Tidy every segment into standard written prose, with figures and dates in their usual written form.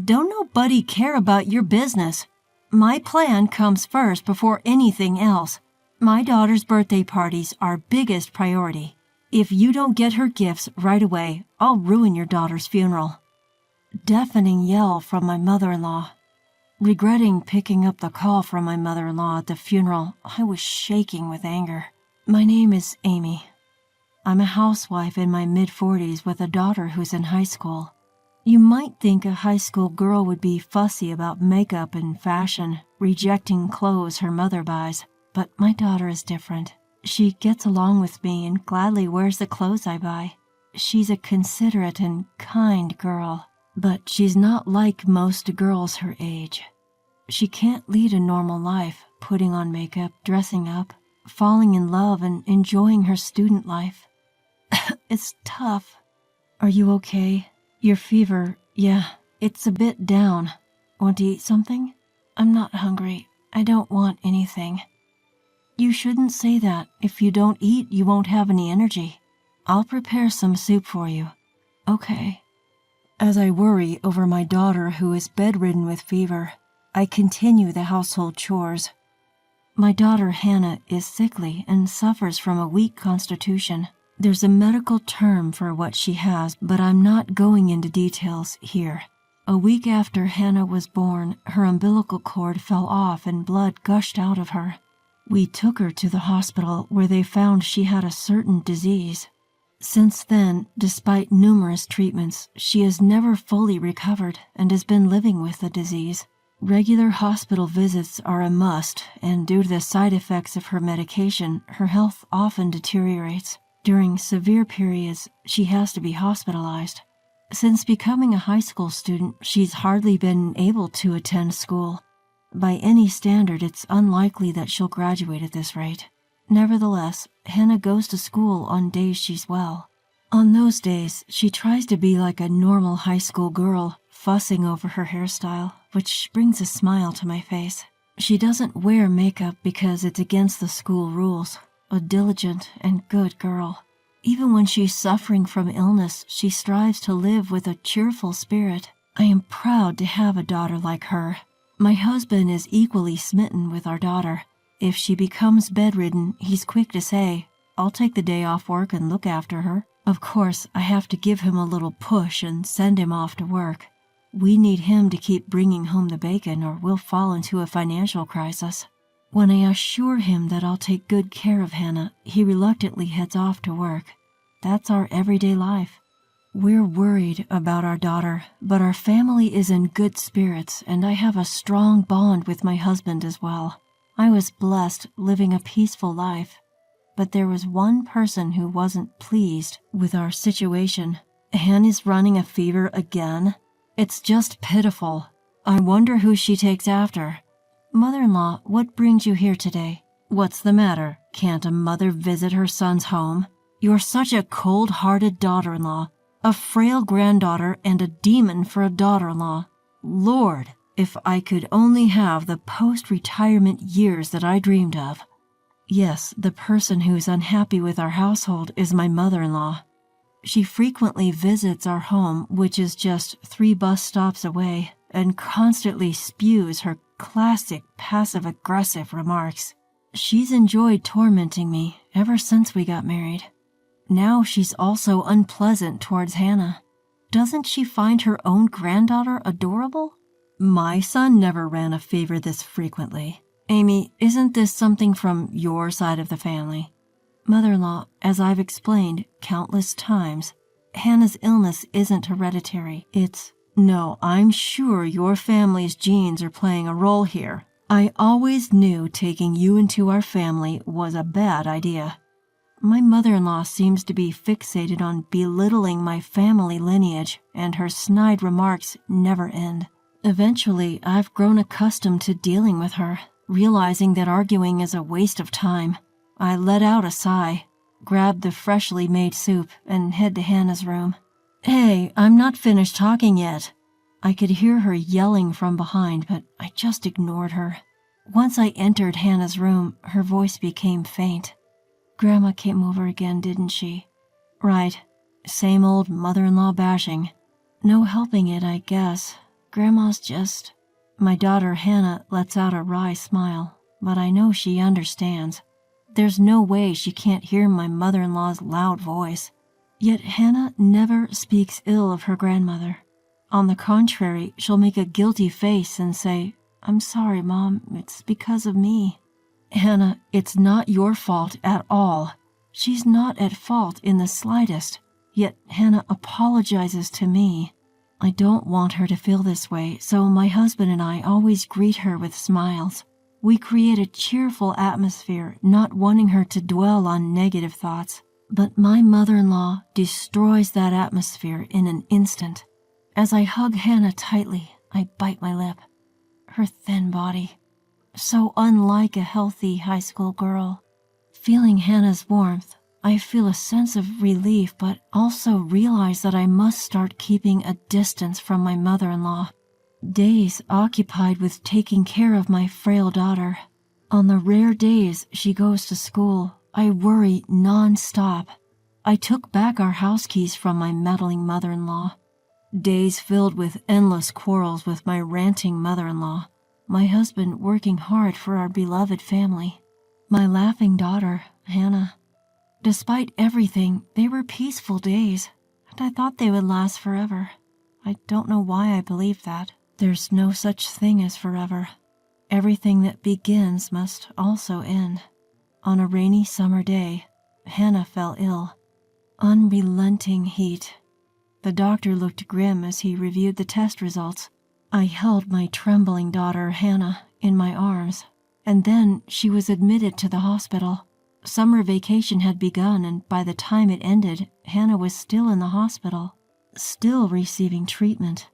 Don't nobody care about your business. My plan comes first before anything else. My daughter's birthday party's our biggest priority. If you don't get her gifts right away, I'll ruin your daughter's funeral." Deafening yell from my mother-in-law. Regretting picking up the call from my mother-in-law at the funeral, I was shaking with anger. "My name is Amy. I'm a housewife in my mid-40s with a daughter who's in high school. You might think a high school girl would be fussy about makeup and fashion, rejecting clothes her mother buys, but my daughter is different. She gets along with me and gladly wears the clothes I buy. She's a considerate and kind girl, but she's not like most girls her age. She can't lead a normal life, putting on makeup, dressing up, falling in love, and enjoying her student life. It's tough. Are you okay? Your fever, yeah, it's a bit down. Want to eat something? I'm not hungry. I don't want anything." "You shouldn't say that. If you don't eat, you won't have any energy. I'll prepare some soup for you." "Okay." As I worry over my daughter who is bedridden with fever, I continue the household chores. My daughter Hannah is sickly and suffers from a weak constitution. There's a medical term for what she has, but I'm not going into details here. A week after Hannah was born, her umbilical cord fell off and blood gushed out of her. We took her to the hospital where they found she had a certain disease. Since then, despite numerous treatments, she has never fully recovered and has been living with the disease. Regular hospital visits are a must, and due to the side effects of her medication, her health often deteriorates. During severe periods, she has to be hospitalized. Since becoming a high school student, she's hardly been able to attend school. By any standard, it's unlikely that she'll graduate at this rate. Nevertheless, Hannah goes to school on days she's well. On those days, she tries to be like a normal high school girl, fussing over her hairstyle, which brings a smile to my face. She doesn't wear makeup because it's against the school rules. A diligent and good girl. Even when she's suffering from illness, she strives to live with a cheerful spirit. I am proud to have a daughter like her. My husband is equally smitten with our daughter. If she becomes bedridden, he's quick to say, "I'll take the day off work and look after her." Of course, I have to give him a little push and send him off to work. We need him to keep bringing home the bacon or we'll fall into a financial crisis. When I assure him that I'll take good care of Hannah, he reluctantly heads off to work. That's our everyday life. We're worried about our daughter, but our family is in good spirits, and I have a strong bond with my husband as well. I was blessed living a peaceful life, but there was one person who wasn't pleased with our situation. Hannah's running a fever again. It's just pitiful. I wonder who she takes after. Mother-in-law, what brings you here today? What's the matter? Can't a mother visit her son's home? You're such a cold-hearted daughter-in-law, a frail granddaughter and a demon for a daughter-in-law. Lord, if I could only have the post-retirement years that I dreamed of. Yes, the person who's unhappy with our household is my mother-in-law. She frequently visits our home, which is just 3 bus stops away, and constantly spews her classic passive-aggressive remarks. She's enjoyed tormenting me ever since we got married. Now she's also unpleasant towards Hannah. Doesn't she find her own granddaughter adorable? My son never ran a fever this frequently. Amy, isn't this something from your side of the family? Mother-in-law, as I've explained countless times, Hannah's illness isn't hereditary. No, I'm sure your family's genes are playing a role here. I always knew taking you into our family was a bad idea. My mother-in-law seems to be fixated on belittling my family lineage, and her snide remarks never end. Eventually, I've grown accustomed to dealing with her, realizing that arguing is a waste of time. I let out a sigh, grabbed the freshly made soup, and head to Hannah's room. Hey, I'm not finished talking yet. I could hear her yelling from behind, but I just ignored her. Once I entered Hannah's room, her voice became faint. Grandma came over again, didn't she? Right. Same old mother-in-law bashing. No helping it, I guess. Grandma's just... My daughter Hannah lets out a wry smile, but I know she understands. There's no way she can't hear my mother-in-law's loud voice. Yet Hannah never speaks ill of her grandmother. On the contrary, she'll make a guilty face and say, "I'm sorry, Mom, it's because of me." Hannah, it's not your fault at all. She's not at fault in the slightest. Yet Hannah apologizes to me. I don't want her to feel this way, so my husband and I always greet her with smiles. We create a cheerful atmosphere, not wanting her to dwell on negative thoughts. But my mother-in-law destroys that atmosphere in an instant. As I hug Hannah tightly, I bite my lip. Her thin body, so unlike a healthy high school girl. Feeling Hannah's warmth, I feel a sense of relief, but also realize that I must start keeping a distance from my mother-in-law. Days occupied with taking care of my frail daughter. On the rare days she goes to school, I worry non-stop. I took back our house keys from my meddling mother-in-law. Days filled with endless quarrels with my ranting mother-in-law. My husband working hard for our beloved family. My laughing daughter, Hannah. Despite everything, they were peaceful days, and I thought they would last forever. I don't know why I believed that. There's no such thing as forever. Everything that begins must also end. On a rainy summer day, Hannah fell ill. Unrelenting heat. The doctor looked grim as he reviewed the test results. I held my trembling daughter, Hannah, in my arms, and then she was admitted to the hospital. Summer vacation had begun, and by the time it ended, Hannah was still in the hospital, still receiving treatment.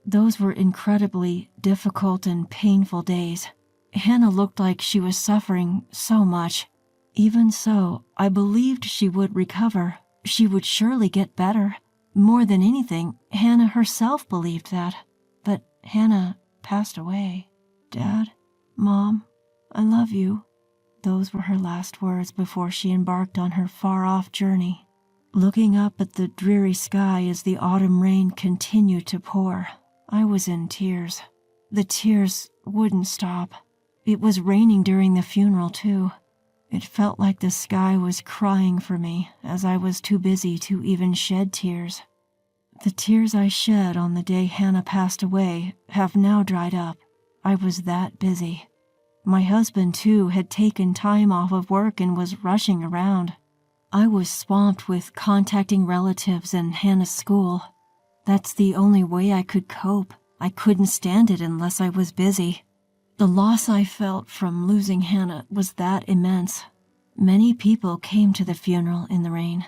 Those were incredibly difficult and painful days. Hannah looked like she was suffering so much. Even so, I believed she would recover. She would surely get better. More than anything, Hannah herself believed that. But Hannah passed away. "Dad, Mom, I love you." Those were her last words before she embarked on her far-off journey. Looking up at the dreary sky as the autumn rain continued to pour, I was in tears. The tears wouldn't stop. It was raining during the funeral, too. It felt like the sky was crying for me, as I was too busy to even shed tears. The tears I shed on the day Hannah passed away have now dried up. I was that busy. My husband, too, had taken time off of work and was rushing around. I was swamped with contacting relatives and Hannah's school. That's the only way I could cope. I couldn't stand it unless I was busy. The loss I felt from losing Hannah was that immense. Many people came to the funeral in the rain.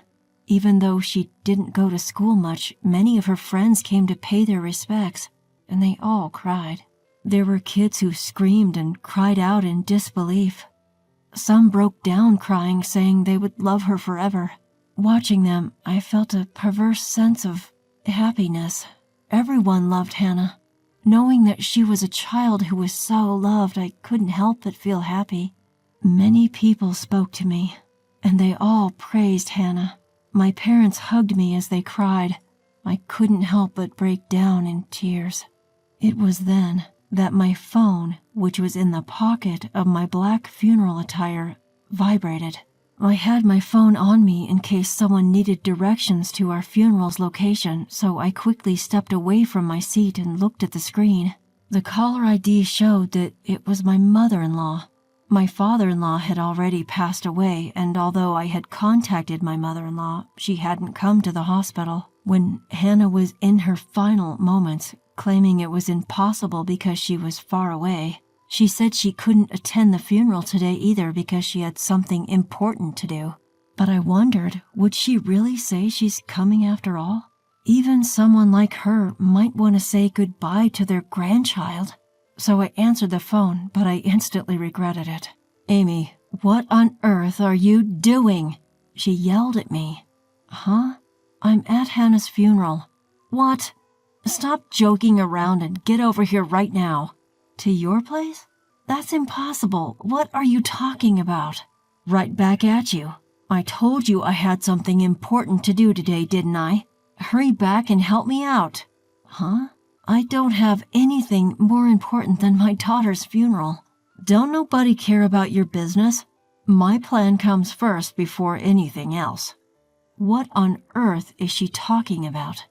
Even though she didn't go to school much, many of her friends came to pay their respects, and they all cried. There were kids who screamed and cried out in disbelief. Some broke down crying, saying they would love her forever. Watching them, I felt a perverse sense of happiness. Everyone loved Hannah. Knowing that she was a child who was so loved, I couldn't help but feel happy. Many people spoke to me, and they all praised Hannah. My parents hugged me as they cried. I couldn't help but break down in tears. It was then that my phone, which was in the pocket of my black funeral attire, vibrated. I had my phone on me in case someone needed directions to our funeral's location, so I quickly stepped away from my seat and looked at the screen. The caller ID showed that it was my mother-in-law. My father-in-law had already passed away, and although I had contacted my mother-in-law, she hadn't come to the hospital. When Hannah was in her final moments, claiming it was impossible because she was far away, she said she couldn't attend the funeral today either because she had something important to do. But I wondered, would she really say she's coming after all? Even someone like her might want to say goodbye to their grandchild. So I answered the phone, but I instantly regretted it. "Amy, what on earth are you doing?" She yelled at me. "Huh? I'm at Hannah's funeral." "What? Stop joking around and get over here right now." "To your place? That's impossible. What are you talking about?" "Right back at you. I told you I had something important to do today, didn't I? Hurry back and help me out." "Huh? I don't have anything more important than my daughter's funeral. Don't nobody care about your business? My plan comes first before anything else. What on earth is she talking about?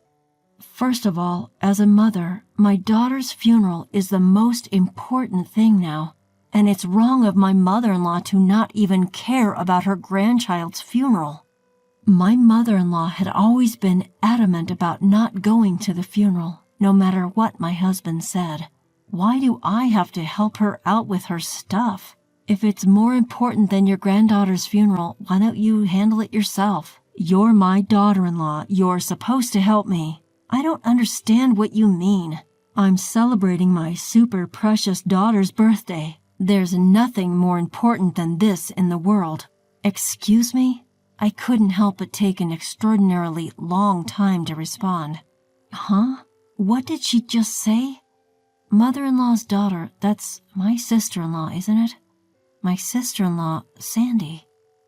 First of all, as a mother, my daughter's funeral is the most important thing now, and it's wrong of my mother-in-law to not even care about her grandchild's funeral. My mother-in-law had always been adamant about not going to the funeral, no matter what my husband said. Why do I have to help her out with her stuff? If it's more important than your granddaughter's funeral, why don't you handle it yourself? You're my daughter-in-law. You're supposed to help me. I don't understand what you mean. I'm celebrating my super precious daughter's birthday. There's nothing more important than this in the world. Excuse me? I couldn't help but take an extraordinarily long time to respond. Huh? What did she just say? Mother-in-law's daughter, that's my sister-in-law, isn't it? My sister-in-law, Sandy.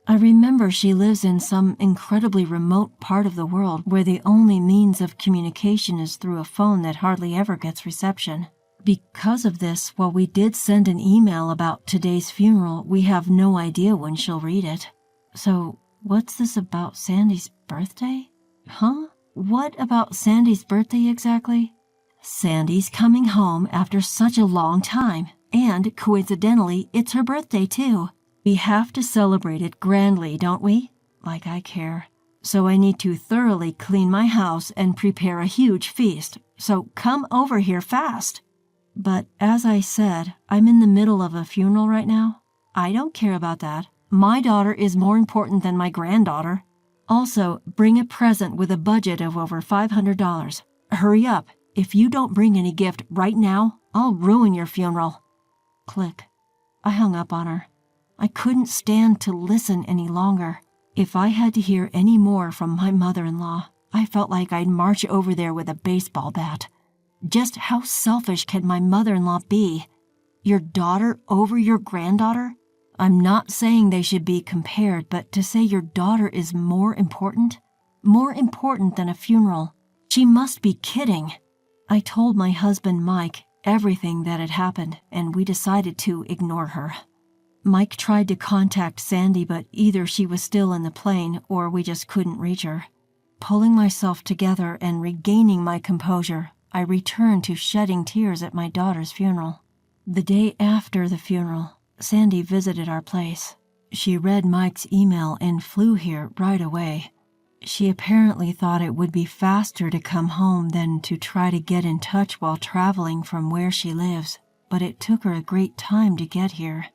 I remember she lives in some incredibly remote part of the world where the only means of communication is through a phone that hardly ever gets reception. Because of this, while we did send an email about today's funeral, we have no idea when she'll read it. So, what's this about Sandy's birthday? Huh? What about Sandy's birthday exactly? Sandy's coming home after such a long time, and coincidentally, it's her birthday too. We have to celebrate it grandly, don't we? Like I care. So I need to thoroughly clean my house and prepare a huge feast, so come over here fast. But as I said, I'm in the middle of a funeral right now. I don't care about that. My daughter is more important than my granddaughter. Also, bring a present with a budget of over $500. Hurry up. If you don't bring any gift right now, I'll ruin your funeral. Click. I hung up on her. I couldn't stand to listen any longer. If I had to hear any more from my mother-in-law, I felt like I'd march over there with a baseball bat. Just how selfish can my mother-in-law be? Your daughter over your granddaughter? I'm not saying they should be compared, but to say your daughter is more important than a funeral. She must be kidding. I told my husband Mike everything that had happened, and we decided to ignore her. Mike tried to contact Sandy, but either she was still in the plane or we just couldn't reach her. Pulling myself together and regaining my composure, I returned to shedding tears at my daughter's funeral. The day after the funeral, Sandy visited our place. She read Mike's email and flew here right away. She apparently thought it would be faster to come home than to try to get in touch while traveling from where she lives, but it took her a great time to get here.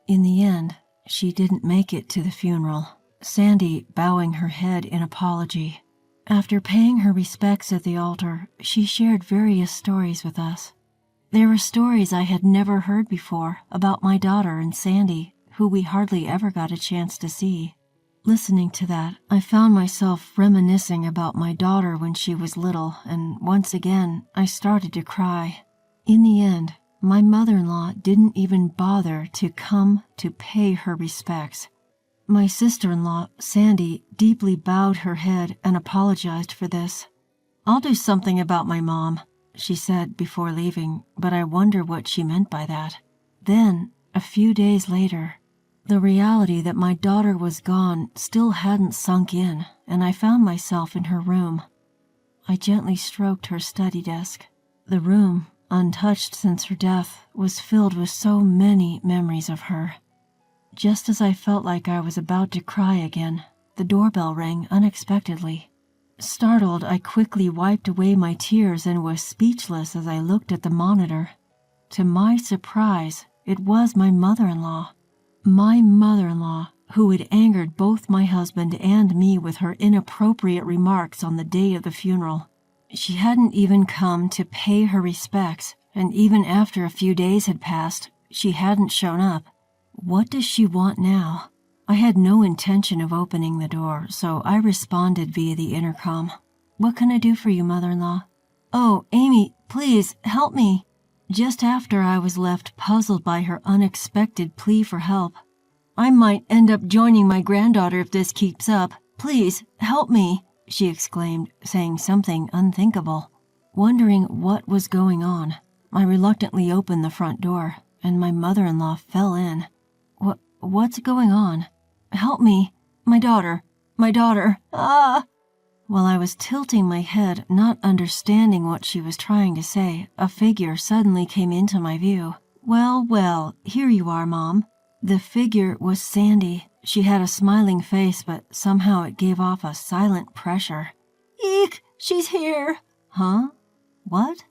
In the end, she didn't make it to the funeral, Sandy bowing her head in apology. After paying her respects at the altar, she shared various stories with us. There were stories I had never heard before about my daughter and Sandy, who we hardly ever got a chance to see. Listening to that, I found myself reminiscing about my daughter when she was little, and once again, I started to cry. In the end, my mother-in-law didn't even bother to come to pay her respects. My sister-in-law, Sandy, deeply bowed her head and apologized for this. "I'll do something about my mom," she said before leaving, but I wonder what she meant by that. Then, a few days later, the reality that my daughter was gone still hadn't sunk in, and I found myself in her room. I gently stroked her study desk. The room, untouched since her death, was filled with so many memories of her. Just as I felt like I was about to cry again, the doorbell rang unexpectedly. Startled, I quickly wiped away my tears and was speechless as I looked at the monitor. To my surprise, it was my mother-in-law. My mother-in-law, who had angered both my husband and me with her inappropriate remarks on the day of the funeral. She hadn't even come to pay her respects, and even after a few days had passed, she hadn't shown up. What does she want now? I had no intention of opening the door, so I responded via the intercom. "What can I do for you, mother-in-law?" "Oh, Amy, please, help me." Just after I was left puzzled by her unexpected plea for help. "I might end up joining my granddaughter if this keeps up. Please, help me," she exclaimed, saying something unthinkable. Wondering what was going on, I reluctantly opened the front door, and my mother-in-law fell in. What's going on? Help me. My daughter. Ah! While I was tilting my head, not understanding what she was trying to say, a figure suddenly came into my view. Well, here you are, Mom. The figure was Sandy. She had a smiling face, but somehow it gave off a silent pressure. Eek! She's here! Huh? What?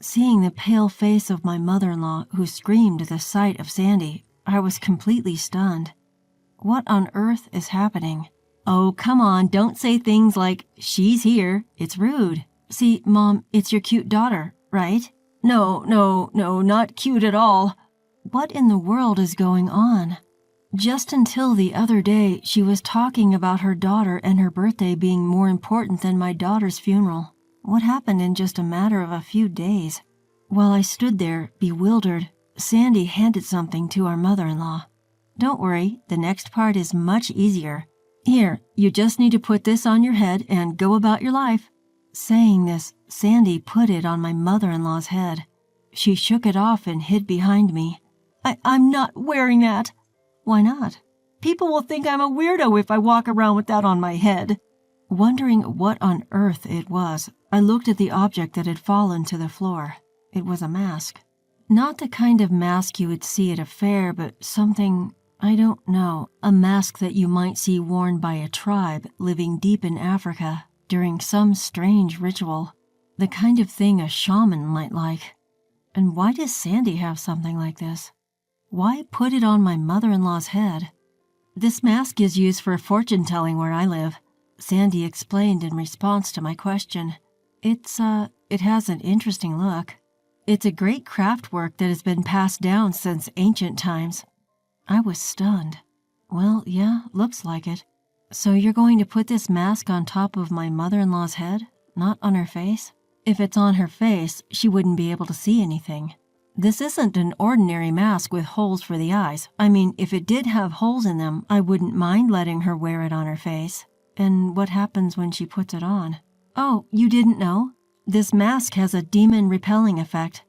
Seeing the pale face of my mother-in-law, who screamed at the sight of Sandy, I was completely stunned. What on earth is happening? Oh, come on, don't say things like, she's here. It's rude. See, Mom, it's your cute daughter, right? No, not cute at all. What in the world is going on? Just until the other day, she was talking about her daughter and her birthday being more important than my daughter's funeral. What happened in just a matter of a few days? While I stood there, bewildered, Sandy handed something to our mother-in-law. Don't worry, the next part is much easier. Here, you just need to put this on your head and go about your life. Saying this, Sandy put it on my mother-in-law's head. She shook it off and hid behind me. I'm not wearing that. Why not? People will think I'm a weirdo if I walk around with that on my head. Wondering what on earth it was, I looked at the object that had fallen to the floor. It was a mask. Not the kind of mask you would see at a fair, but something, I don't know, a mask that you might see worn by a tribe living deep in Africa during some strange ritual. The kind of thing a shaman might like. And why does Sandy have something like this? Why put it on my mother-in-law's head? This mask is used for fortune-telling where I live, Sandy explained in response to my question. It has an interesting look. It's a great craft work that has been passed down since ancient times. I was stunned. Well, yeah, looks like it. So you're going to put this mask on top of my mother-in-law's head, not on her face? If it's on her face, she wouldn't be able to see anything. This isn't an ordinary mask with holes for the eyes. I mean, if it did have holes in them, I wouldn't mind letting her wear it on her face. And what happens when she puts it on? Oh, you didn't know? This mask has a demon-repelling effect.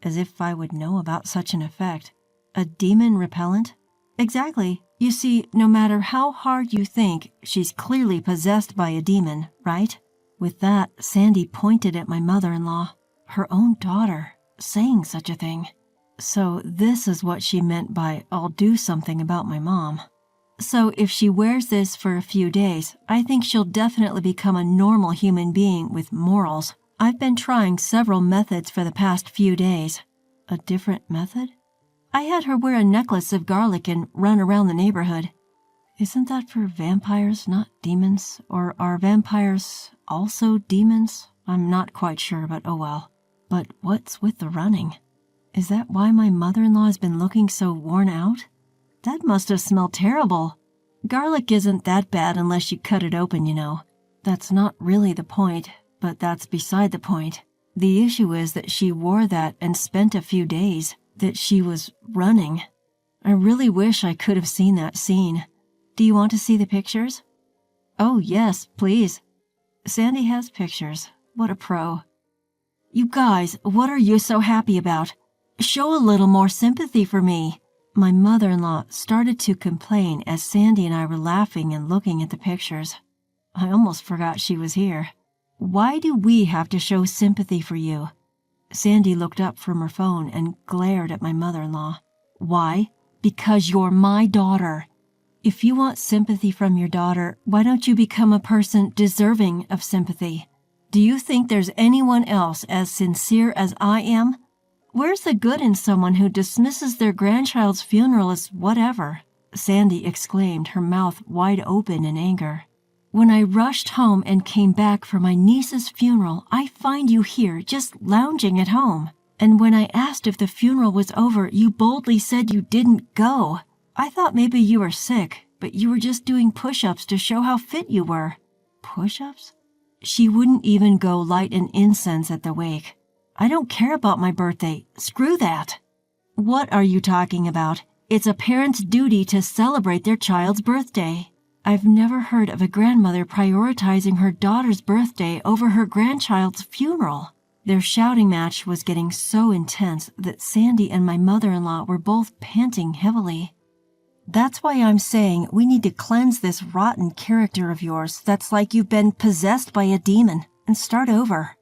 As if I would know about such an effect. A demon repellent? Exactly. You see, no matter how hard you think, she's clearly possessed by a demon, right? With that, Sandy pointed at my mother-in-law. Her own daughter. Saying such a thing. So this is what she meant by, I'll do something about my mom. So if she wears this for a few days, I think she'll definitely become a normal human being with morals. I've been trying several methods for the past few days. A different method? I had her wear a necklace of garlic and run around the neighborhood. Isn't that for vampires, not demons? Or are vampires also demons? I'm not quite sure, but oh well. But what's with the running? Is that why my mother-in-law has been looking so worn out? That must have smelled terrible. Garlic isn't that bad unless you cut it open, you know. That's not really the point, but that's beside the point. The issue is that she wore that and spent a few days, that she was running. I really wish I could have seen that scene. Do you want to see the pictures? Oh, yes, please. Sandy has pictures. What a pro. You guys, what are you so happy about? Show a little more sympathy for me. My mother-in-law started to complain as Sandy and I were laughing and looking at the pictures. I almost forgot she was here. Why do we have to show sympathy for you? Sandy looked up from her phone and glared at my mother-in-law. Why? Because you're my daughter. If you want sympathy from your daughter, why don't you become a person deserving of sympathy? Do you think there's anyone else as sincere as I am? Where's the good in someone who dismisses their grandchild's funeral as whatever? Sandy exclaimed, her mouth wide open in anger. When I rushed home and came back for my niece's funeral, I find you here just lounging at home. And when I asked if the funeral was over, you boldly said you didn't go. I thought maybe you were sick, but you were just doing push-ups to show how fit you were. Push-ups? She wouldn't even go light an incense at the wake. I don't care about my birthday. Screw that. What are you talking about? It's a parent's duty to celebrate their child's birthday. I've never heard of a grandmother prioritizing her daughter's birthday over her grandchild's funeral. Their shouting match was getting so intense that Sandy and my mother-in-law were both panting heavily. That's why I'm saying we need to cleanse this rotten character of yours that's like you've been possessed by a demon and start over.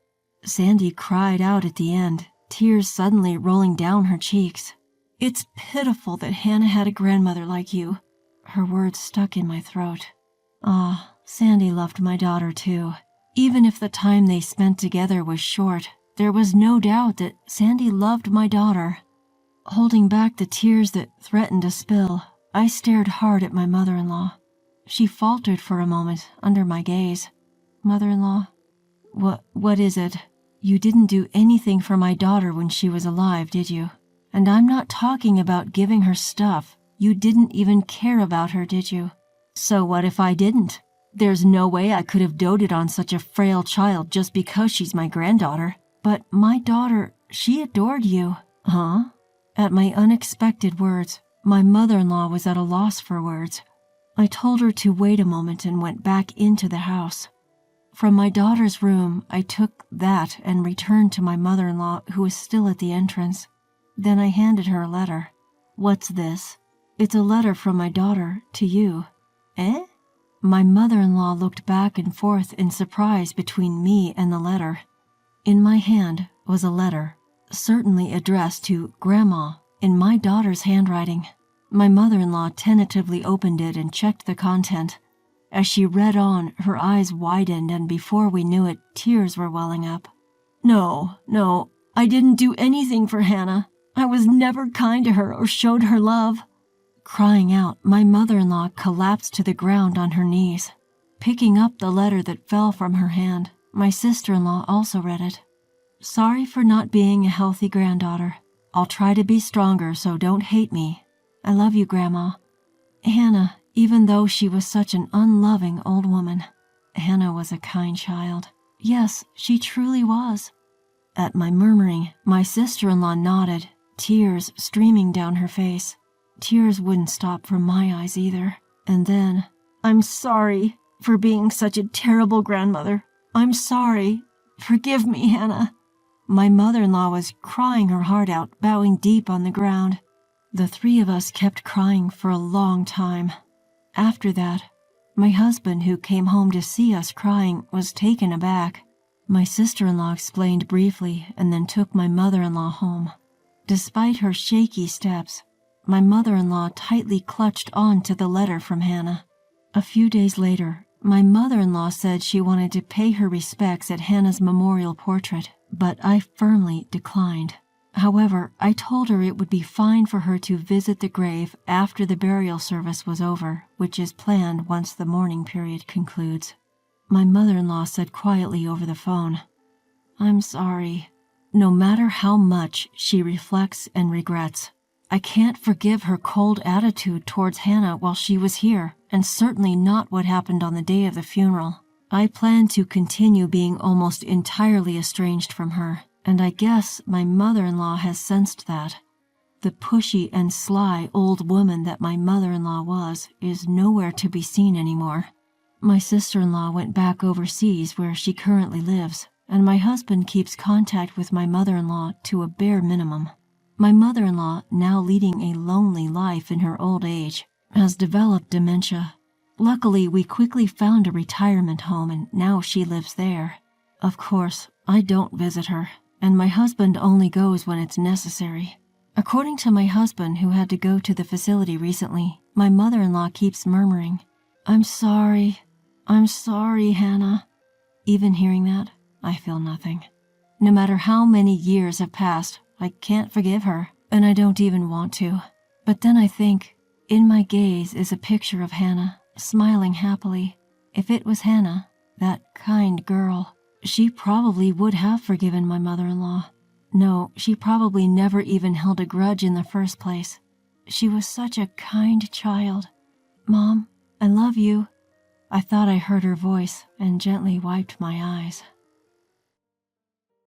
Sandy cried out at the end, tears suddenly rolling down her cheeks. It's pitiful that Hannah had a grandmother like you. Her words stuck in my throat. Sandy loved my daughter too. Even if the time they spent together was short, there was no doubt that Sandy loved my daughter. Holding back the tears that threatened to spill, I stared hard at my mother-in-law. She faltered for a moment under my gaze. Mother-in-law, what is it? You didn't do anything for my daughter when she was alive, did you? And I'm not talking about giving her stuff. You didn't even care about her, did you? So what if I didn't? There's no way I could have doted on such a frail child just because she's my granddaughter. But my daughter, she adored you. Huh? At my unexpected words, my mother-in-law was at a loss for words. I told her to wait a moment and went back into the house. From my daughter's room, I took that and returned to my mother-in-law, who was still at the entrance. Then I handed her a letter. What's this? It's a letter from my daughter to you. Eh? My mother-in-law looked back and forth in surprise between me and the letter. In my hand was a letter, certainly addressed to Grandma, in my daughter's handwriting. My mother-in-law tentatively opened it and checked the content. As she read on, her eyes widened, and before we knew it, tears were welling up. No, I didn't do anything for Hannah. I was never kind to her or showed her love. Crying out, my mother-in-law collapsed to the ground on her knees. Picking up the letter that fell from her hand, my sister-in-law also read it. Sorry for not being a healthy granddaughter. I'll try to be stronger, so don't hate me. I love you, Grandma. Hannah, even though she was such an unloving old woman, Hannah was a kind child. Yes, she truly was. At my murmuring, my sister-in-law nodded, tears streaming down her face. Tears wouldn't stop from my eyes either. And then, I'm sorry for being such a terrible grandmother. I'm sorry. Forgive me, Hannah. My mother-in-law was crying her heart out, bowing deep on the ground. The three of us kept crying for a long time. After that, my husband, who came home to see us crying, was taken aback. My sister-in-law explained briefly and then took my mother-in-law home. Despite her shaky steps, my mother-in-law tightly clutched on to the letter from Hannah. A few days later, my mother-in-law said she wanted to pay her respects at Hannah's memorial portrait, but I firmly declined. However, I told her it would be fine for her to visit the grave after the burial service was over, which is planned once the mourning period concludes. My mother-in-law said quietly over the phone, I'm sorry. No matter how much she reflects and regrets, I can't forgive her cold attitude towards Hannah while she was here, and certainly not what happened on the day of the funeral. I plan to continue being almost entirely estranged from her, and I guess my mother-in-law has sensed that. The pushy and sly old woman that my mother-in-law was is nowhere to be seen anymore. My sister-in-law went back overseas where she currently lives, and my husband keeps contact with my mother-in-law to a bare minimum. My mother-in-law, now leading a lonely life in her old age, has developed dementia. Luckily, we quickly found a retirement home and now she lives there. Of course, I don't visit her, and my husband only goes when it's necessary. According to my husband, who had to go to the facility recently, my mother-in-law keeps murmuring, I'm sorry, Hannah. Even hearing that, I feel nothing. No matter how many years have passed, I can't forgive her, and I don't even want to. But then I think, in my gaze is a picture of Hannah, smiling happily. If it was Hannah, that kind girl, she probably would have forgiven my mother-in-law. No, she probably never even held a grudge in the first place. She was such a kind child. Mom, I love you. I thought I heard her voice and gently wiped my eyes.